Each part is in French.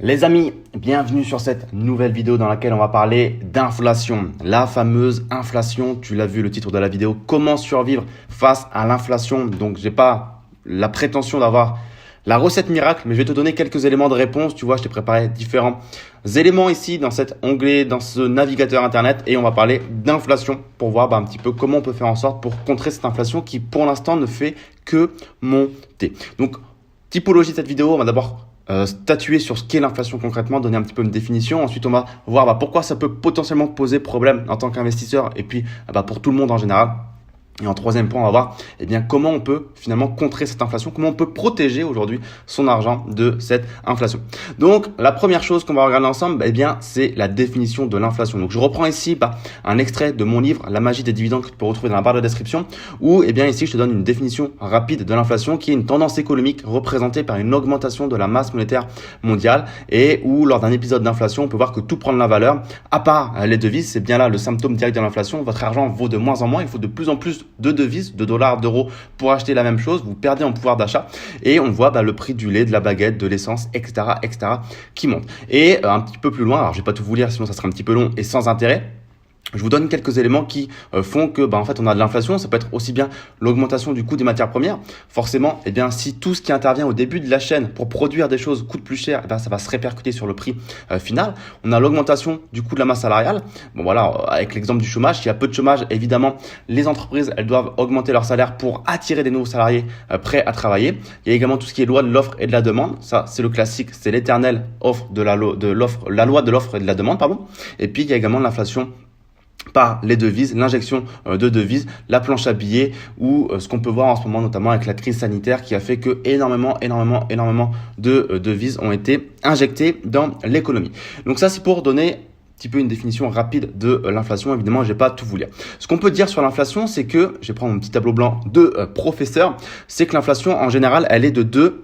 Les amis, bienvenue sur cette nouvelle vidéo dans laquelle on va parler d'inflation. La fameuse inflation, tu l'as vu le titre de la vidéo, comment survivre face à l'inflation. Donc j'ai pas la prétention d'avoir la recette miracle, mais je vais te donner quelques éléments de réponse. Tu vois, je t'ai préparé différents éléments ici dans cet onglet, dans ce navigateur internet, et on va parler d'inflation pour voir un petit peu comment on peut faire en sorte pour contrer cette inflation qui pour l'instant ne fait que monter. Donc typologie de cette vidéo, on va d'abord statuer sur ce qu'est l'inflation concrètement, donner un petit peu une définition. Ensuite, on va voir pourquoi ça peut potentiellement poser problème en tant qu'investisseur et puis pour tout le monde en général. Et en troisième point, on va voir comment on peut finalement contrer cette inflation, comment on peut protéger aujourd'hui son argent de cette inflation. Donc, la première chose qu'on va regarder ensemble, c'est la définition de l'inflation. Donc, je reprends ici un extrait de mon livre « La magie des dividendes » que tu peux retrouver dans la barre de description où ici, je te donne une définition rapide de l'inflation qui est une tendance économique représentée par une augmentation de la masse monétaire mondiale et où, lors d'un épisode d'inflation, on peut voir que tout prend de la valeur, à part les devises. C'est bien là le symptôme direct de l'inflation. Votre argent vaut de moins en moins, il faut de plus en plus de devises, de dollars, d'euros pour acheter la même chose, vous perdez en pouvoir d'achat et on voit le prix du lait, de la baguette, de l'essence, etc., qui monte. Et un petit peu plus loin, alors je vais pas tout vous lire sinon ça sera un petit peu long et sans intérêt, je vous donne quelques éléments qui font que en fait on a de l'inflation. Ça peut être aussi bien l'augmentation du coût des matières premières. Forcément, si tout ce qui intervient au début de la chaîne pour produire des choses coûte plus cher, ça va se répercuter sur le prix final. On a l'augmentation du coût de la masse salariale. Bon voilà, avec l'exemple du chômage, s'il y a peu de chômage, évidemment, les entreprises elles doivent augmenter leur salaire pour attirer des nouveaux salariés prêts à travailler. Il y a également tout ce qui est loi de l'offre et de la demande. Ça, c'est le classique, c'est l'éternelle offre la loi de l'offre et de la demande, pardon. Et puis il y a également l'inflation par les devises, l'injection de devises, la planche à billets ou ce qu'on peut voir en ce moment notamment avec la crise sanitaire qui a fait que énormément de devises ont été injectées dans l'économie. Donc ça, c'est pour donner un petit peu une définition rapide de l'inflation. Évidemment, je vais pas tout vous lire. Ce qu'on peut dire sur l'inflation, c'est que, je vais prendre mon petit tableau blanc de professeur, c'est que l'inflation en général, elle est de 2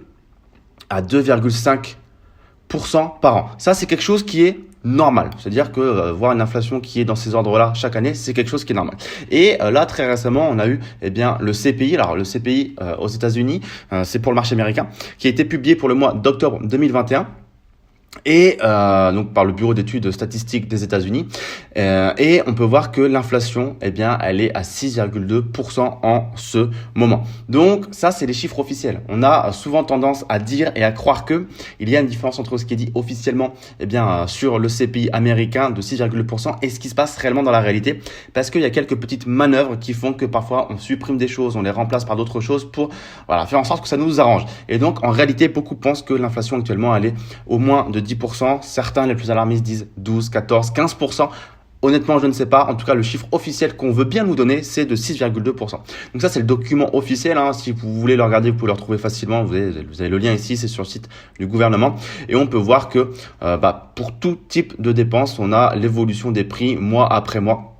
à 2,5% par an. Ça, c'est quelque chose qui est normal. C'est-à-dire que voir une inflation qui est dans ces ordres-là chaque année, c'est quelque chose qui est normal. Et là, très récemment, on a eu le CPI. Alors, le CPI aux États-Unis, c'est pour le marché américain, qui a été publié pour le mois d'octobre 2021. Et donc par le bureau d'études statistiques des États-Unis, et on peut voir que l'inflation, elle est à 6,2% en ce moment. Donc ça, c'est les chiffres officiels. On a souvent tendance à dire et à croire que il y a une différence entre ce qui est dit officiellement, sur le CPI américain de 6,2% et ce qui se passe réellement dans la réalité, parce qu'il y a quelques petites manœuvres qui font que parfois on supprime des choses, on les remplace par d'autres choses pour faire en sorte que ça nous arrange. Et donc en réalité, beaucoup pensent que l'inflation actuellement, elle est au moins de 10%, certains les plus alarmistes disent 12, 14, 15%. Honnêtement, je ne sais pas. En tout cas, le chiffre officiel qu'on veut bien nous donner, c'est de 6,2%. Donc ça, c'est le document officiel. Si vous voulez le regarder, vous pouvez le retrouver facilement. Vous avez le lien ici, c'est sur le site du gouvernement. Et on peut voir que pour tout type de dépenses, on a l'évolution des prix mois après mois.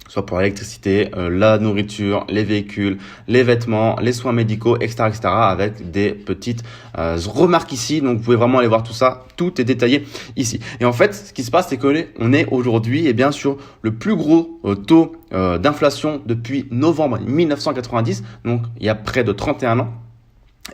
Soit pour l'électricité, la nourriture, les véhicules, les vêtements, les soins médicaux, etc., avec des petites remarques ici. Donc, vous pouvez vraiment aller voir tout ça. Tout est détaillé ici. Et en fait, ce qui se passe, c'est qu'on est aujourd'hui sur le plus gros taux d'inflation depuis novembre 1990. Donc, il y a près de 31 ans.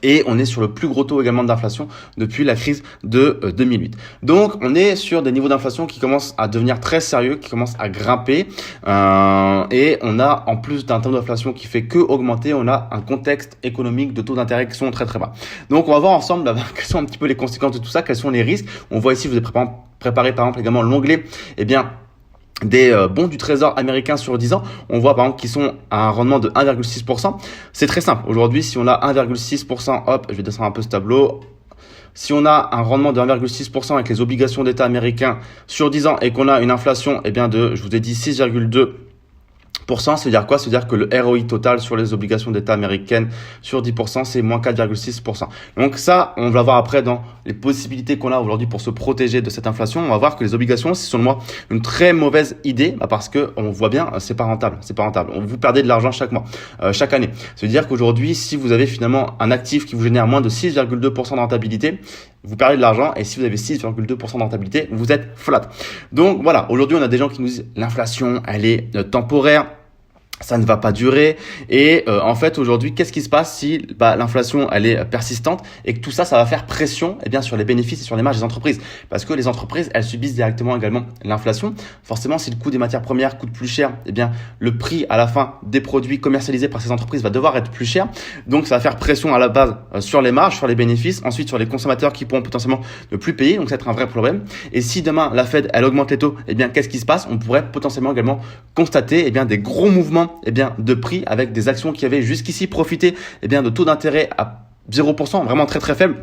Et on est sur le plus gros taux également d'inflation depuis la crise de 2008. Donc, on est sur des niveaux d'inflation qui commencent à devenir très sérieux, qui commencent à grimper. Et on a, en plus d'un taux d'inflation qui fait que augmenter, on a un contexte économique de taux d'intérêt qui sont très très bas. Donc, on va voir ensemble quelles sont un petit peu les conséquences de tout ça, quels sont les risques. On voit ici, je vous ai préparé par exemple également l'onglet, des bons du trésor américain sur 10 ans, on voit par exemple qu'ils sont à un rendement de 1,6%. C'est très simple. Aujourd'hui, si on a 1,6%, hop, je vais descendre un peu ce tableau. Si on a un rendement de 1,6% avec les obligations d'État américains sur 10 ans et qu'on a une inflation je vous ai dit 6,2%, ça veut dire quoi? Ça veut dire que le ROI total sur les obligations d'État américaines sur 10%, c'est moins 4,6%. Donc ça, on va voir après dans les possibilités qu'on a aujourd'hui pour se protéger de cette inflation. On va voir que les obligations, c'est selon moi une très mauvaise idée parce que on voit bien, c'est pas rentable. Vous perdez de l'argent chaque mois, chaque année. Ça veut dire qu'aujourd'hui, si vous avez finalement un actif qui vous génère moins de 6,2% de rentabilité, vous perdez de l'argent et si vous avez 6,2% de rentabilité, vous êtes flat. Donc voilà, aujourd'hui, on a des gens qui nous disent l'inflation, elle est temporaire. ça ne va pas durer. Et en fait, aujourd'hui, qu'est-ce qui se passe si l'inflation elle est persistante et que tout ça, ça va faire pression sur les bénéfices et sur les marges des entreprises. Parce que les entreprises, elles subissent directement également l'inflation. Forcément, si le coût des matières premières coûte plus cher, le prix à la fin des produits commercialisés par ces entreprises va devoir être plus cher. Donc, ça va faire pression à la base sur les marges, sur les bénéfices, ensuite sur les consommateurs qui pourront potentiellement ne plus payer. Donc, ça va être un vrai problème. Et si demain, la Fed, elle augmente les taux, qu'est-ce qui se passe? On pourrait potentiellement également constater des gros mouvements de prix avec des actions qui avaient jusqu'ici profité de taux d'intérêt à 0%, vraiment très très faible,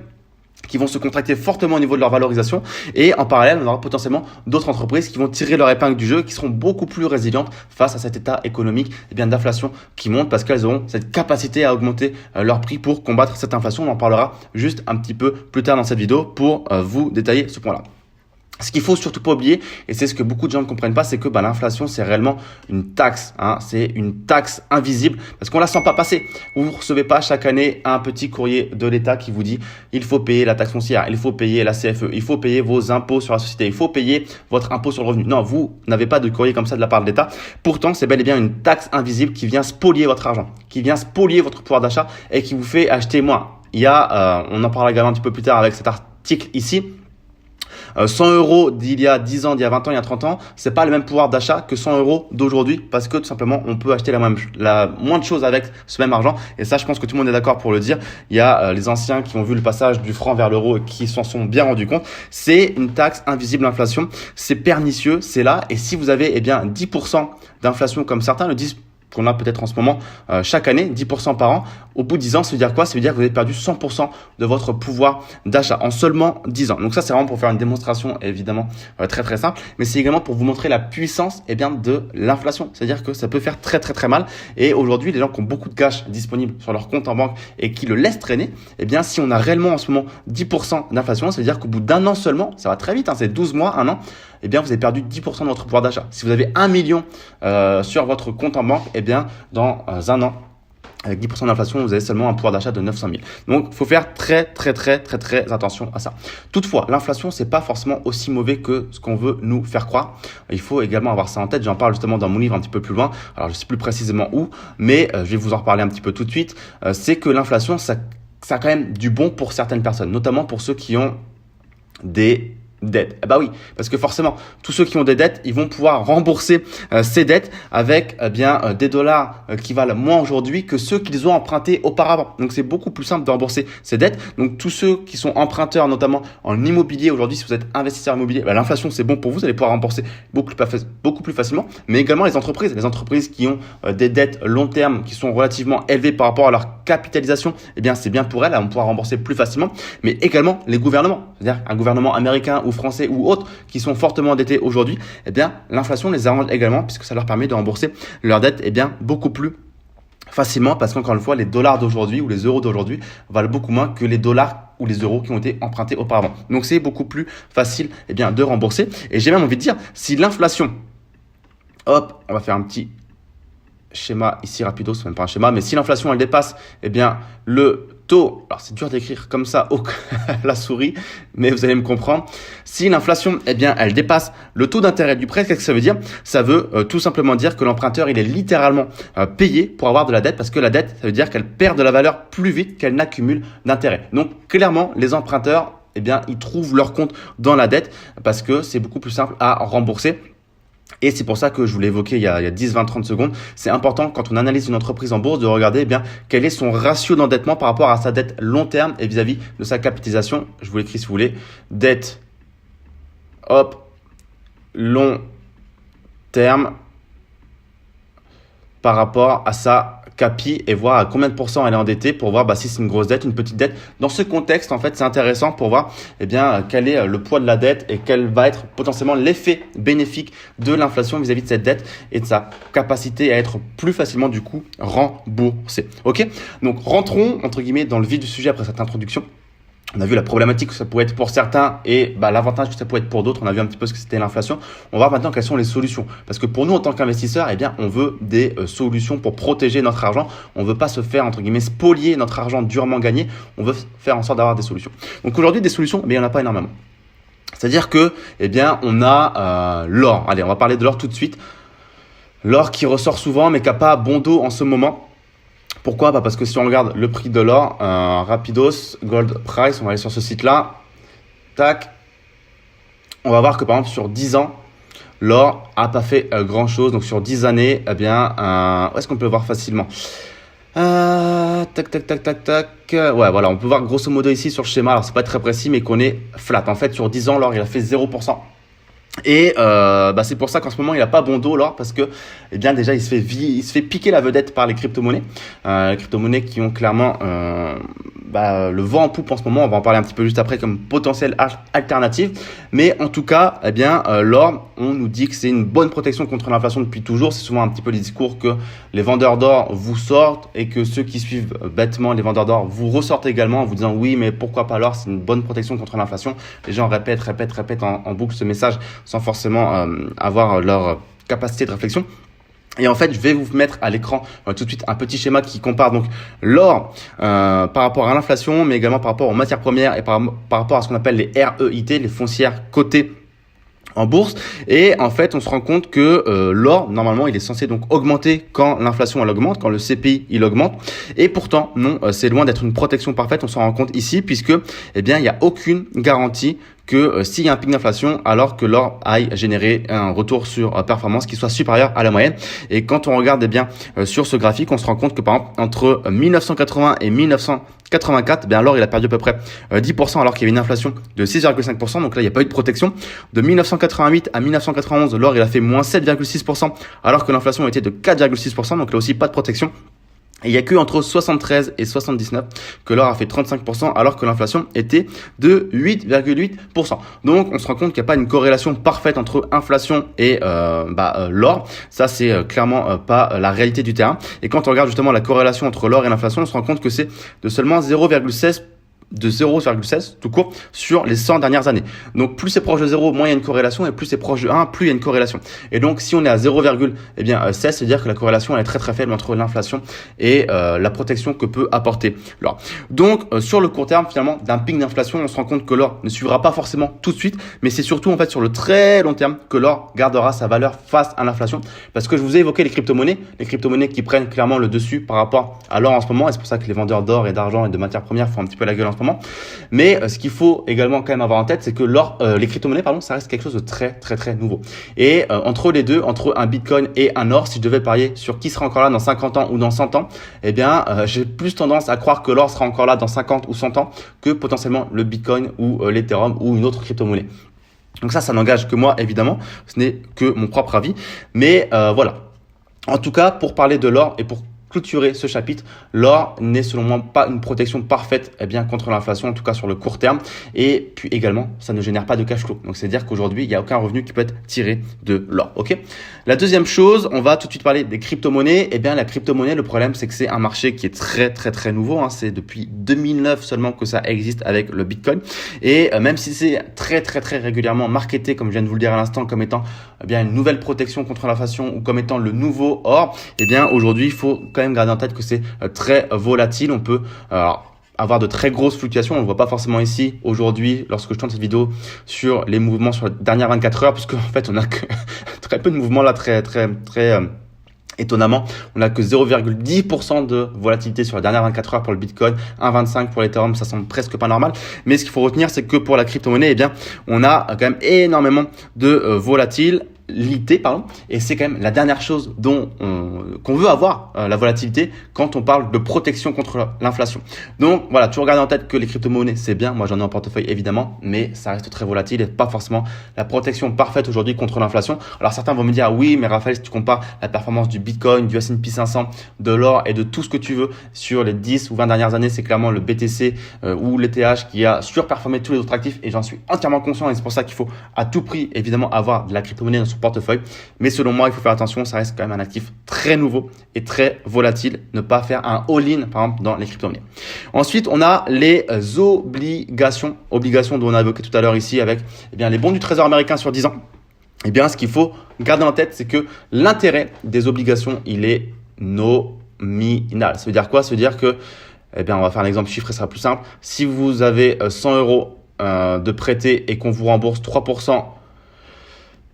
qui vont se contracter fortement au niveau de leur valorisation. Et en parallèle, on aura potentiellement d'autres entreprises qui vont tirer leur épingle du jeu, qui seront beaucoup plus résilientes face à cet état économique d'inflation qui monte, parce qu'elles auront cette capacité à augmenter leur prix pour combattre cette inflation. On en parlera juste un petit peu plus tard dans cette vidéo pour vous détailler ce point-là. Ce qu'il faut surtout pas oublier, et c'est ce que beaucoup de gens ne comprennent pas, c'est que l'inflation, c'est réellement une taxe. C'est une taxe invisible parce qu'on la sent pas passer. Vous recevez pas chaque année un petit courrier de l'État qui vous dit il faut payer la taxe foncière, il faut payer la CFE, il faut payer vos impôts sur la société, il faut payer votre impôt sur le revenu. Non, vous n'avez pas de courrier comme ça de la part de l'État. Pourtant, c'est bel et bien une taxe invisible qui vient spolier votre argent, qui vient spolier votre pouvoir d'achat et qui vous fait acheter moins. Il y a, on en parlera également un petit peu plus tard avec cet article ici. 100 euros d'il y a 10 ans, d'il y a 20 ans, il y a 30 ans, c'est pas le même pouvoir d'achat que 100 euros d'aujourd'hui parce que tout simplement, on peut acheter la moins de choses avec ce même argent. Et ça, je pense que tout le monde est d'accord pour le dire. Il y a les anciens qui ont vu le passage du franc vers l'euro et qui s'en sont bien rendus compte. C'est une taxe invisible d'inflation. C'est pernicieux, c'est là. Et si vous avez 10% d'inflation comme certains le disent, qu'on a peut-être en ce moment chaque année, 10% par an, au bout de 10 ans, ça veut dire quoi? Ça veut dire que vous avez perdu 100% de votre pouvoir d'achat en seulement 10 ans. Donc ça, c'est vraiment pour faire une démonstration évidemment très très simple, mais c'est également pour vous montrer la puissance de l'inflation. C'est-à-dire que ça peut faire très très très mal. Et aujourd'hui, les gens qui ont beaucoup de cash disponible sur leur compte en banque et qui le laissent traîner, si on a réellement en ce moment 10% d'inflation, ça veut dire qu'au bout d'un an seulement, ça va très vite, c'est 12 mois, un an, vous avez perdu 10% de votre pouvoir d'achat. Si vous avez 1 million sur votre compte en banque, dans un an, avec 10% d'inflation, vous avez seulement un pouvoir d'achat de 900 000. Donc, il faut faire très, très, très, très, très attention à ça. Toutefois, l'inflation, c'est pas forcément aussi mauvais que ce qu'on veut nous faire croire. Il faut également avoir ça en tête. J'en parle justement dans mon livre un petit peu plus loin. Alors, je sais plus précisément où, mais je vais vous en reparler un petit peu tout de suite. C'est que l'inflation, ça a quand même du bon pour certaines personnes, notamment pour ceux qui ont des dettes. Oui, parce que forcément, tous ceux qui ont des dettes, ils vont pouvoir rembourser ces dettes avec des dollars qui valent moins aujourd'hui que ceux qu'ils ont empruntés auparavant. Donc, c'est beaucoup plus simple de rembourser ces dettes. Donc, tous ceux qui sont emprunteurs, notamment en immobilier aujourd'hui, si vous êtes investisseur immobilier, l'inflation, c'est bon pour vous. Vous allez pouvoir rembourser beaucoup plus facilement. Mais également les entreprises qui ont des dettes long terme qui sont relativement élevées par rapport à leur capitalisation, c'est bien pour elles. Elles vont pouvoir rembourser plus facilement. Mais également les gouvernements, c'est-à-dire un gouvernement américain ou français ou autres qui sont fortement endettés aujourd'hui, l'inflation les arrange également puisque ça leur permet de rembourser leurs dettes beaucoup plus facilement parce qu'encore une fois, les dollars d'aujourd'hui ou les euros d'aujourd'hui valent beaucoup moins que les dollars ou les euros qui ont été empruntés auparavant. Donc, c'est beaucoup plus facile de rembourser. Et j'ai même envie de dire, si l'inflation, on va faire un petit schéma ici rapido, c'est même pas un schéma, mais si l'inflation elle dépasse le taux, alors c'est dur d'écrire comme ça la souris, mais vous allez me comprendre. Si l'inflation elle dépasse le taux d'intérêt du prêt, qu'est-ce que ça veut dire? Ça veut tout simplement dire que l'emprunteur il est littéralement payé pour avoir de la dette, parce que la dette ça veut dire qu'elle perd de la valeur plus vite qu'elle n'accumule d'intérêt. Donc clairement les emprunteurs ils trouvent leur compte dans la dette parce que c'est beaucoup plus simple à rembourser. Et c'est pour ça que je vous l'ai évoqué il y a 10, 20, 30 secondes. C'est important quand on analyse une entreprise en bourse de regarder quel est son ratio d'endettement par rapport à sa dette long terme et vis-à-vis de sa capitalisation. Je vous l'écris si vous voulez. Dette, long terme par rapport à sa capi et voir à combien de pourcents elle est endettée pour voir si c'est une grosse dette, une petite dette. Dans ce contexte, en fait, c'est intéressant pour voir quel est le poids de la dette et quel va être potentiellement l'effet bénéfique de l'inflation vis-à-vis de cette dette et de sa capacité à être plus facilement du coup remboursée. Ok, donc rentrons entre guillemets dans le vif du sujet après cette introduction. On a vu la problématique que ça pouvait être pour certains et l'avantage que ça pouvait être pour d'autres. On a vu un petit peu ce que c'était l'inflation. On va voir maintenant quelles sont les solutions. Parce que pour nous, en tant qu'investisseurs, on veut des solutions pour protéger notre argent. On veut pas se faire, entre guillemets, spolier notre argent durement gagné. On veut faire en sorte d'avoir des solutions. Donc aujourd'hui, des solutions, il n'y en a pas énormément. C'est-à-dire que, on a l'or. Allez, on va parler de l'or tout de suite. L'or qui ressort souvent, mais qui n'a pas bon dos en ce moment. Pourquoi? Parce que si on regarde le prix de l'or, Rapidos, Gold Price, on va aller sur ce site-là. Tac. On va voir que par exemple sur 10 ans, l'or n'a pas fait grand-chose. Donc sur 10 années, eh bien, où est-ce qu'on peut le voir facilement? Tac, tac, tac, tac, tac. Ouais, voilà, on peut voir grosso modo ici sur le schéma. Alors, c'est pas très précis, mais qu'on est flat. En fait, sur 10 ans, l'or, il a fait 0%. Et c'est pour ça qu'en ce moment il n'a pas bon dos l'or parce que eh bien déjà il se fait piquer la vedette par les crypto-monnaies, qui ont clairement le vent en poupe en ce moment. On va en parler un petit peu juste après comme potentielle alternative, mais en tout cas eh bien l'or, on nous dit que c'est une bonne protection contre l'inflation depuis toujours. C'est souvent un petit peu les discours que les vendeurs d'or vous sortent et que ceux qui suivent bêtement les vendeurs d'or vous ressortent également en vous disant oui mais pourquoi pas l'or, c'est une bonne protection contre l'inflation. Les gens répètent en boucle ce message sans forcément avoir leur capacité de réflexion. Et en fait, je vais vous mettre à l'écran tout de suite un petit schéma qui compare donc l'or par rapport à l'inflation, mais également par rapport aux matières premières et par rapport à ce qu'on appelle les REIT, les foncières cotées en bourse. Et en fait, on se rend compte que l'or, normalement, il est censé donc augmenter quand l'inflation elle augmente, quand le CPI il augmente. Et pourtant, non, c'est loin d'être une protection parfaite. On s'en rend compte ici, puisque il n'y a aucune garantie que s'il y a un pic d'inflation, alors que l'or aille générer un retour sur performance qui soit supérieur à la moyenne. Et quand on regarde sur ce graphique, on se rend compte que par exemple, entre 1980 et 1984, l'or il a perdu à peu près 10% alors qu'il y avait une inflation de 6,5%. Donc là, il n'y a pas eu de protection. De 1988 à 1991, l'or il a fait moins 7,6% alors que l'inflation était de 4,6%. Donc là aussi, pas de protection. Et il n'y a que entre 73 et 79 que l'or a fait 35% alors que l'inflation était de 8,8%. Donc on se rend compte qu'il n'y a pas une corrélation parfaite entre inflation et l'or. Ça c'est clairement pas la réalité du terrain. Et quand on regarde justement la corrélation entre l'or et l'inflation, on se rend compte que c'est de seulement 0,16 tout court sur les 100 dernières années. Donc plus c'est proche de 0, moins il y a une corrélation, et plus c'est proche de 1, plus il y a une corrélation. Et donc si on est à 0,16, c'est-à-dire que la corrélation elle est très très faible entre l'inflation et la protection que peut apporter l'or. Donc sur le court terme finalement d'un pic d'inflation, on se rend compte que l'or ne suivra pas forcément tout de suite, mais c'est surtout en fait sur le très long terme que l'or gardera sa valeur face à l'inflation. Parce que je vous ai évoqué les crypto-monnaies qui prennent clairement le dessus par rapport à l'or en ce moment, et c'est pour ça que les vendeurs d'or et d'argent et de matières premières font un petit peu la gueule en ce moment. Mais ce qu'il faut également quand même avoir en tête, c'est que les crypto-monnaies, ça reste quelque chose de très très très nouveau. Et entre les deux, entre un bitcoin et un or, si je devais parier sur qui sera encore là dans 50 ans ou dans 100 ans, j'ai plus tendance à croire que l'or sera encore là dans 50 ou 100 ans que potentiellement le bitcoin ou l'Ethereum ou une autre crypto-monnaie. Donc ça n'engage que moi évidemment, ce n'est que mon propre avis. Mais voilà. En tout cas, pour parler de l'or et pour clôturer ce chapitre, l'or n'est selon moi pas une protection parfaite contre l'inflation, en tout cas sur le court terme. Et puis également, ça ne génère pas de cash flow. Donc c'est-à-dire qu'aujourd'hui, il n'y a aucun revenu qui peut être tiré de l'or. Ok. La deuxième chose, on va tout de suite parler des crypto-monnaies. La crypto-monnaie, le problème, c'est que c'est un marché qui est très très très nouveau. C'est depuis 2009 seulement que ça existe avec le Bitcoin. Et même si c'est très très très régulièrement marketé, comme je viens de vous le dire à l'instant, comme étant une nouvelle protection contre l'inflation ou comme étant le nouveau or, aujourd'hui, il faut quand même garder en tête que c'est très volatile. On peut avoir de très grosses fluctuations. On ne le voit pas forcément ici aujourd'hui lorsque je tourne cette vidéo sur les mouvements sur les dernières 24 heures, puisque en fait on a que très peu de mouvements là, très étonnamment, on n'a que 0,10% de volatilité sur les dernières 24 heures pour le Bitcoin, 1,25 pour l'Ethereum, ça semble presque pas normal. Mais ce qu'il faut retenir, c'est que pour la crypto-monnaie, on a quand même énormément de volatilité, et c'est quand même la dernière chose qu'on veut avoir, la volatilité, quand on parle de protection contre l'inflation. Donc voilà, tu regardes en tête que les crypto-monnaies, c'est bien, moi j'en ai en portefeuille évidemment, mais ça reste très volatile et pas forcément la protection parfaite aujourd'hui contre l'inflation. Alors certains vont me dire, oui, mais Raphaël, si tu compares la performance du Bitcoin, du S&P 500, de l'or et de tout ce que tu veux sur les 10 ou 20 dernières années, c'est clairement le BTC ou l'ETH qui a surperformé tous les autres actifs, et j'en suis entièrement conscient, et c'est pour ça qu'il faut à tout prix évidemment avoir de la crypto-monnaie dans son portefeuille. Mais selon moi, il faut faire attention, ça reste quand même un actif très nouveau et très volatile. Ne pas faire un all-in par exemple dans les crypto-monnaies. Ensuite, on a les obligations dont on a évoqué tout à l'heure ici avec les bons du Trésor américain sur 10 ans. Ce qu'il faut garder en tête, c'est que l'intérêt des obligations, il est nominal. Ça veut dire quoi? Ça veut dire que, on va faire un exemple chiffré, ça sera plus simple. Si vous avez 100 euros de prêté et qu'on vous rembourse 3%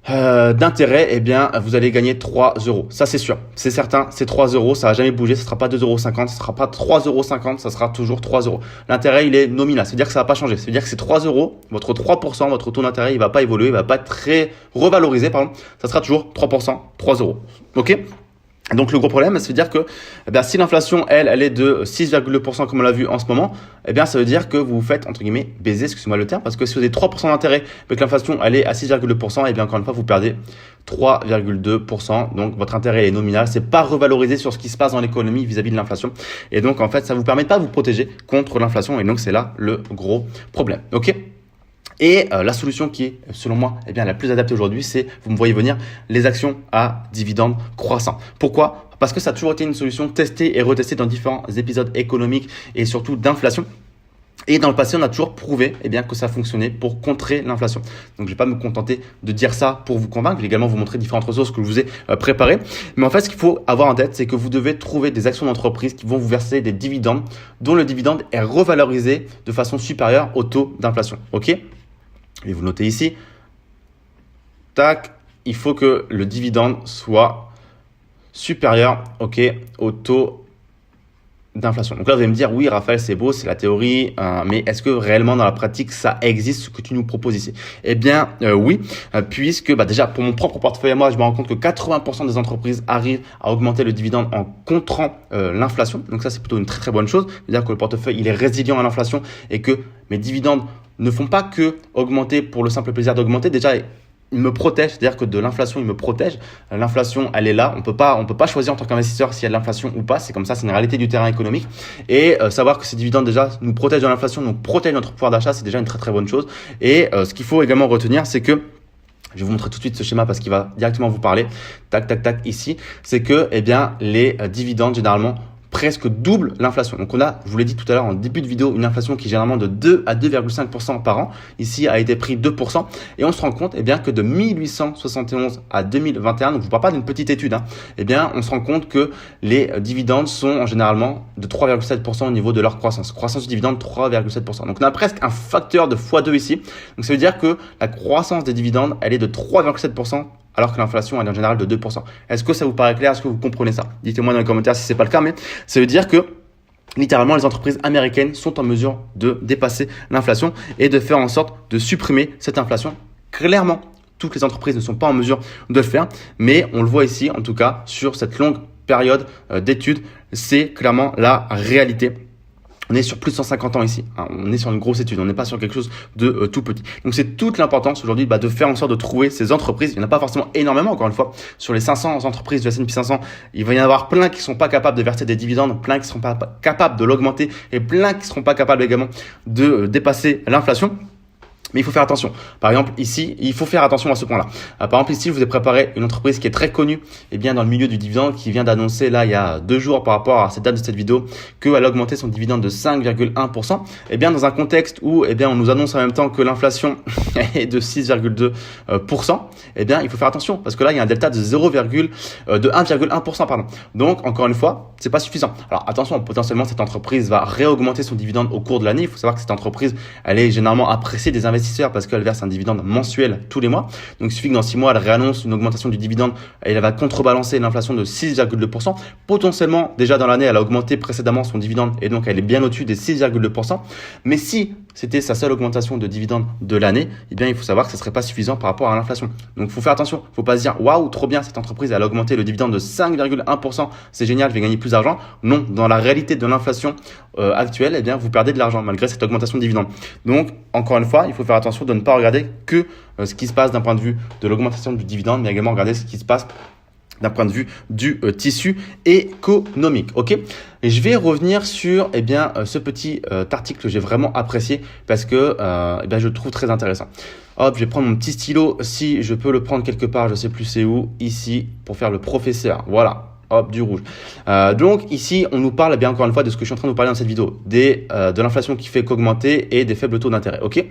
d'intérêt, eh bien, vous allez gagner 3 euros. Ça, c'est sûr. C'est certain. C'est 3 euros. Ça va jamais bouger. Ce sera pas 2,50 €. Ce sera pas 3,50 €. Ça sera toujours 3 euros. L'intérêt, il est nominal. C'est-à-dire que ça va pas changer. C'est-à-dire que c'est 3 euros. Votre 3%, votre taux d'intérêt, il va pas évoluer. Il va pas être très revalorisé, pardon. Ça sera toujours 3%, 3 euros. OK? Donc le gros problème, c'est de dire que si l'inflation, elle est de 6,2% comme on l'a vu en ce moment, ça veut dire que vous vous faites, entre guillemets, baiser, excusez-moi le terme, parce que si vous avez 3% d'intérêt, mais que l'inflation, elle est à 6,2%, encore une fois, vous perdez 3,2%. Donc votre intérêt est nominal, c'est pas revalorisé sur ce qui se passe dans l'économie vis-à-vis de l'inflation. Et donc en fait, ça vous permet pas de vous protéger contre l'inflation. Et donc c'est là le gros problème. OK? Et la solution qui est, selon moi, la plus adaptée aujourd'hui, c'est, vous me voyez venir, les actions à dividendes croissants. Pourquoi ? Parce que ça a toujours été une solution testée et retestée dans différents épisodes économiques et surtout d'inflation. Et dans le passé, on a toujours prouvé que ça fonctionnait pour contrer l'inflation. Donc, je ne vais pas me contenter de dire ça pour vous convaincre. Je vais également vous montrer différentes ressources que je vous ai préparées. Mais en fait, ce qu'il faut avoir en tête, c'est que vous devez trouver des actions d'entreprise qui vont vous verser des dividendes dont le dividende est revalorisé de façon supérieure au taux d'inflation. OK ? Et vous notez ici, tac, il faut que le dividende soit supérieur, au taux d'inflation. Donc là, vous allez me dire, oui, Raphaël, c'est beau, c'est la théorie, mais est-ce que réellement dans la pratique, ça existe ce que tu nous proposes ici ? Oui, puisque déjà pour mon propre portefeuille à moi, je me rends compte que 80% des entreprises arrivent à augmenter le dividende en contrant l'inflation. Donc ça, c'est plutôt une très très bonne chose. C'est-à-dire que le portefeuille, il est résilient à l'inflation et que mes dividendes ne font pas que augmenter pour le simple plaisir d'augmenter. Déjà, il me protège, c'est-à-dire que de l'inflation, il me protège. L'inflation, elle est là. On peut pas choisir en tant qu'investisseur s'il y a de l'inflation ou pas. C'est comme ça, c'est une réalité du terrain économique. Et savoir que ces dividendes déjà nous protègent de l'inflation, nous protègent notre pouvoir d'achat, c'est déjà une très très bonne chose. Et ce qu'il faut également retenir, c'est que je vais vous montrer tout de suite ce schéma parce qu'il va directement vous parler. Tac, tac, tac, ici. C'est que, les dividendes, généralement, presque double l'inflation. Donc on a, je vous l'ai dit tout à l'heure en début de vidéo, une inflation qui est généralement de 2 à 2,5% par an. Ici a été pris 2%. Et on se rend compte que de 1871 à 2021, donc je ne vous parle pas d'une petite étude, on se rend compte que les dividendes sont généralement de 3,7% au niveau de leur croissance. Croissance du dividende 3,7%. Donc on a presque un facteur de x2 ici. Donc ça veut dire que la croissance des dividendes, elle est de 3,7%. Alors que l'inflation est en général de 2%. Est-ce que ça vous paraît clair? Est-ce que vous comprenez ça? Dites-moi dans les commentaires si ce n'est pas le cas, mais ça veut dire que littéralement, les entreprises américaines sont en mesure de dépasser l'inflation et de faire en sorte de supprimer cette inflation. Clairement, toutes les entreprises ne sont pas en mesure de le faire, mais on le voit ici, en tout cas, sur cette longue période d'études, c'est clairement la réalité. On est sur plus de 150 ans ici. On est sur une grosse étude. On n'est pas sur quelque chose de tout petit. Donc, c'est toute l'importance aujourd'hui de faire en sorte de trouver ces entreprises. Il n'y en a pas forcément énormément, encore une fois. Sur les 500 entreprises du S&P 500, il va y en avoir plein qui ne sont pas capables de verser des dividendes, plein qui ne seront pas capables de l'augmenter et plein qui ne seront pas capables également de dépasser l'inflation. Mais il faut faire attention. Par exemple, ici, il faut faire attention à ce point-là. Par exemple, ici, je vous ai préparé une entreprise qui est très connue dans le milieu du dividende, qui vient d'annoncer là, il y a 2 jours par rapport à cette date de cette vidéo, qu'elle a augmenté son dividende de 5,1%. Dans un contexte où on nous annonce en même temps que l'inflation est de 6,2%, il faut faire attention parce que là, il y a un delta de 1,1%. Pardon. Donc, encore une fois, c'est pas suffisant. Alors, attention, potentiellement, cette entreprise va réaugmenter son dividende au cours de l'année. Il faut savoir que cette entreprise, elle est généralement appréciée des investisseurs parce qu'elle verse un dividende mensuel tous les mois. Donc, il suffit que dans 6 mois, elle réannonce une augmentation du dividende et elle va contrebalancer l'inflation de 6,2%. Potentiellement, déjà dans l'année, elle a augmenté précédemment son dividende et donc elle est bien au-dessus des 6,2%. Mais si c'était sa seule augmentation de dividende de l'année, il faut savoir que ce ne serait pas suffisant par rapport à l'inflation. Donc, il faut faire attention. Il ne faut pas se dire, waouh, trop bien, cette entreprise, elle a augmenté le dividende de 5,1%. C'est génial, je vais gagner plus d'argent. Non, dans la réalité de l'inflation actuelle, vous perdez de l'argent malgré cette augmentation de dividende. Donc, encore une fois, il faut faire attention de ne pas regarder que ce qui se passe d'un point de vue de l'augmentation du dividende, mais également regarder ce qui se passe d'un point de vue du tissu économique. Ok. Et je vais revenir sur ce petit article que j'ai vraiment apprécié parce que je le trouve très intéressant. Hop, je vais prendre mon petit stylo, si je peux le prendre quelque part, je sais plus c'est où, ici, pour faire le professeur. Voilà. Hop, du rouge. Donc ici, on nous parle encore une fois de ce que je suis en train de vous parler dans cette vidéo, de l'inflation qui fait qu'augmenter et des faibles taux d'intérêt. Ok.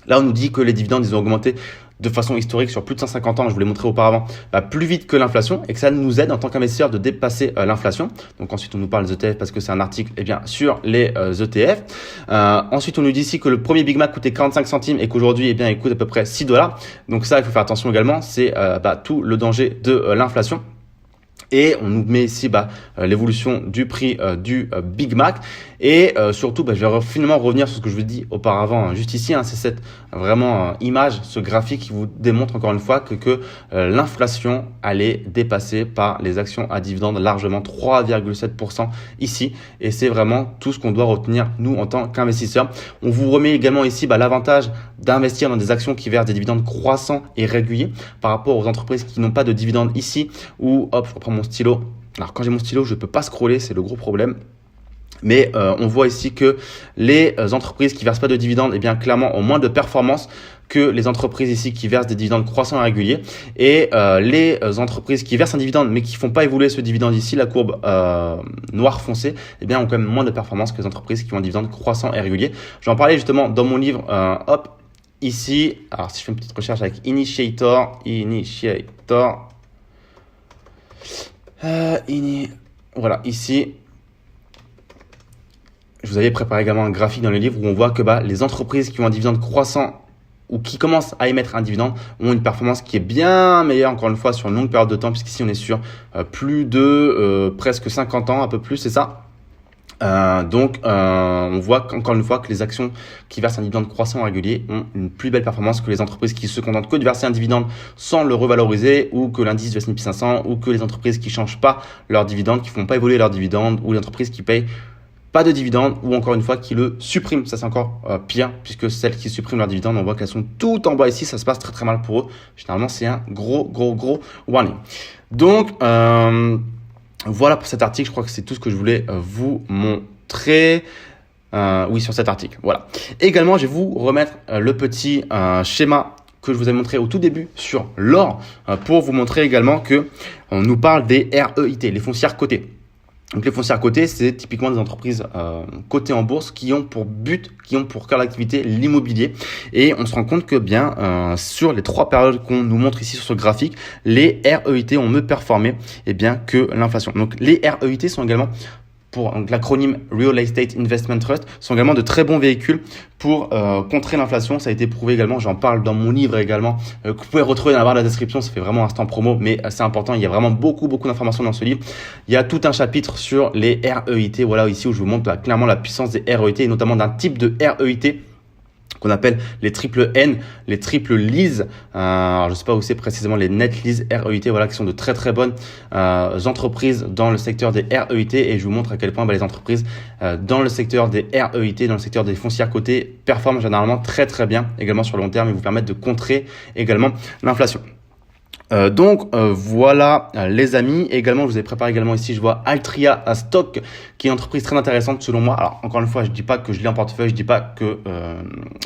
Là, on nous dit que les dividendes, ils ont augmenté de façon historique sur plus de 150 ans, je vous l'ai montré auparavant, plus vite que l'inflation et que ça nous aide en tant qu'investisseur de dépasser l'inflation. Donc ensuite, on nous parle des ETF parce que c'est un article sur les ETF. Ensuite, on nous dit ici que le premier Big Mac coûtait 45 centimes et qu'aujourd'hui, il coûte à peu près 6 $. Donc ça, il faut faire attention également, c'est tout le danger de l'inflation. Et on nous met ici l'évolution du prix du Big Mac. Et surtout, je vais finalement revenir sur ce que je vous ai dit auparavant, juste ici. C'est cette vraiment image, ce graphique qui vous démontre encore une fois que l'inflation allait dépasser par les actions à dividendes largement 3,7% ici. Et c'est vraiment tout ce qu'on doit retenir, nous, en tant qu'investisseurs. On vous remet également ici l'avantage d'investir dans des actions qui versent des dividendes croissants et réguliers par rapport aux entreprises qui n'ont pas de dividendes ici. Ou hop, je reprends mon stylo. Alors quand j'ai mon stylo, je ne peux pas scroller, c'est le gros problème. Mais on voit ici que les entreprises qui versent pas de dividendes, clairement ont moins de performance que les entreprises ici qui versent des dividendes croissants et réguliers. Et les entreprises qui versent un dividende mais qui font pas évoluer ce dividende ici, la courbe noire foncé, ont quand même moins de performance que les entreprises qui ont un dividende croissant et régulier. Je vais en parler justement dans mon livre. Ici, alors si je fais une petite recherche avec Initiator, voilà, ici, je vous avais préparé également un graphique dans le livre où on voit que les entreprises qui ont un dividende croissant ou qui commencent à émettre un dividende ont une performance qui est bien meilleure, encore une fois, sur une longue période de temps, puisqu'ici on est sur plus de presque 50 ans, un peu plus, c'est ça. Donc, on voit encore une fois que les actions qui versent un dividende croissant régulier ont une plus belle performance que les entreprises qui se contentent que de verser un dividende sans le revaloriser, ou que l'indice du S&P 500, ou que les entreprises qui changent pas leur dividende, qui font pas évoluer leur dividende, ou les entreprises qui payent pas de dividende, ou encore une fois qui le suppriment. Ça c'est encore pire, puisque celles qui suppriment leur dividende, on voit qu'elles sont tout en bas ici, ça se passe très très mal pour eux. Généralement c'est un gros warning. Donc voilà pour cet article, je crois que c'est tout ce que je voulais vous montrer. Oui, sur cet article, voilà. Également, je vais vous remettre le petit schéma que je vous ai montré au tout début sur l'or, pour vous montrer également que on nous parle des REIT, les foncières cotées. Donc les foncières cotées, c'est typiquement des entreprises cotées en bourse qui ont pour but, qui ont pour cœur d'activité l'immobilier. Et on se rend compte que sur les 3 périodes qu'on nous montre ici sur ce graphique, les REIT ont mieux performé que l'inflation. Donc les REIT sont également, pour l'acronyme Real Estate Investment Trust, sont également de très bons véhicules pour contrer l'inflation. Ça a été prouvé également, j'en parle dans mon livre également, que vous pouvez retrouver dans la barre de la description. Ça fait vraiment instant promo, mais c'est important. Il y a vraiment beaucoup d'informations dans ce livre. Il y a tout un chapitre sur les REIT, voilà, ici où je vous montre clairement la puissance des REIT et notamment d'un type de REIT qu'on appelle les triple N, les triple lease. Alors je sais pas où c'est précisément, les net lease REIT, voilà, qui sont de très bonnes entreprises dans le secteur des REIT. Et je vous montre à quel point les entreprises dans le secteur des REIT, dans le secteur des foncières cotées, performent généralement très bien également sur le long terme et vous permettent de contrer également l'inflation. Voilà les amis. Également, je vous ai préparé également ici, je vois Altria Stock, qui est une entreprise très intéressante selon moi. Alors encore une fois, je dis pas que je l'ai en portefeuille, je dis pas que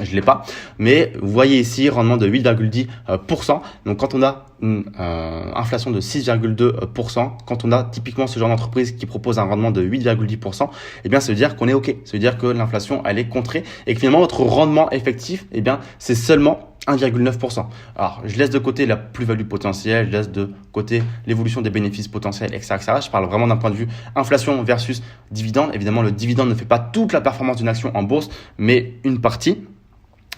je l'ai pas, mais vous voyez ici rendement de 8,10%. Donc quand on a une inflation de 6,2%, quand on a typiquement ce genre d'entreprise qui propose un rendement de 8,10%, ça veut dire qu'on est OK. Ça veut dire que l'inflation elle est contrée et que finalement votre rendement effectif, c'est seulement 1,9%. Alors, je laisse de côté la plus-value potentielle, je laisse de côté l'évolution des bénéfices potentiels, etc. Je parle vraiment d'un point de vue inflation versus dividende. Évidemment, le dividende ne fait pas toute la performance d'une action en bourse, mais une partie.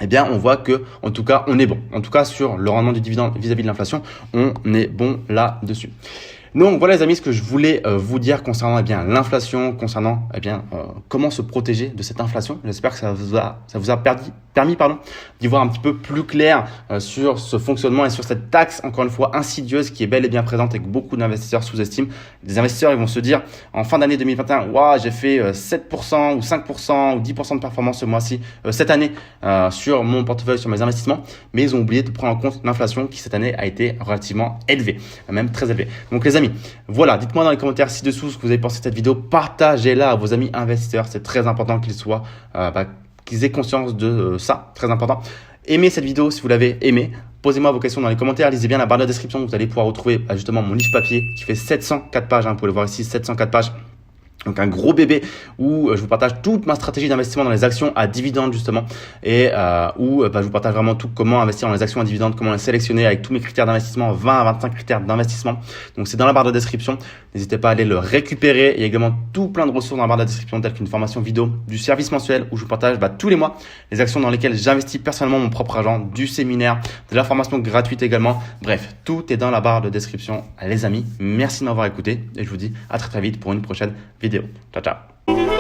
On voit que, en tout cas, on est bon. En tout cas, sur le rendement du dividende vis-à-vis de l'inflation, on est bon là-dessus. Donc voilà les amis, ce que je voulais vous dire concernant l'inflation, concernant comment se protéger de cette inflation. J'espère que ça vous a permis d'y voir un petit peu plus clair sur ce fonctionnement et sur cette taxe, encore une fois insidieuse, qui est bel et bien présente et que beaucoup d'investisseurs sous-estiment. Des investisseurs, ils vont se dire en fin d'année 2021, waouh, j'ai fait 7% ou 5% ou 10% de performance ce mois-ci, cette année sur mon portefeuille, sur mes investissements, mais ils ont oublié de prendre en compte l'inflation qui cette année a été relativement élevée, même très élevée. Donc les amis, voilà, dites-moi dans les commentaires ci-dessous ce que vous avez pensé de cette vidéo. Partagez-la à vos amis investisseurs. C'est très important qu'ils aient conscience de ça. Très important. Aimez cette vidéo si vous l'avez aimée. Posez-moi vos questions dans les commentaires. Lisez bien la barre de la description. Vous allez pouvoir retrouver justement mon livre papier qui fait 704 pages. Vous pouvez le voir ici, 704 pages. Donc un gros bébé où je vous partage toute ma stratégie d'investissement dans les actions à dividendes justement et où je vous partage vraiment tout comment investir dans les actions à dividendes, comment les sélectionner avec tous mes critères d'investissement, 20 à 25 critères d'investissement. Donc c'est dans la barre de description, n'hésitez pas à aller le récupérer. Il y a également tout plein de ressources dans la barre de description telles qu'une formation vidéo, du service mensuel où je vous partage tous les mois les actions dans lesquelles j'investis personnellement mon propre argent, du séminaire, de la formation gratuite également. Bref, tout est dans la barre de description les amis. Merci de m'avoir écouté et je vous dis à très vite pour une prochaine vidéo. Ciao, ciao.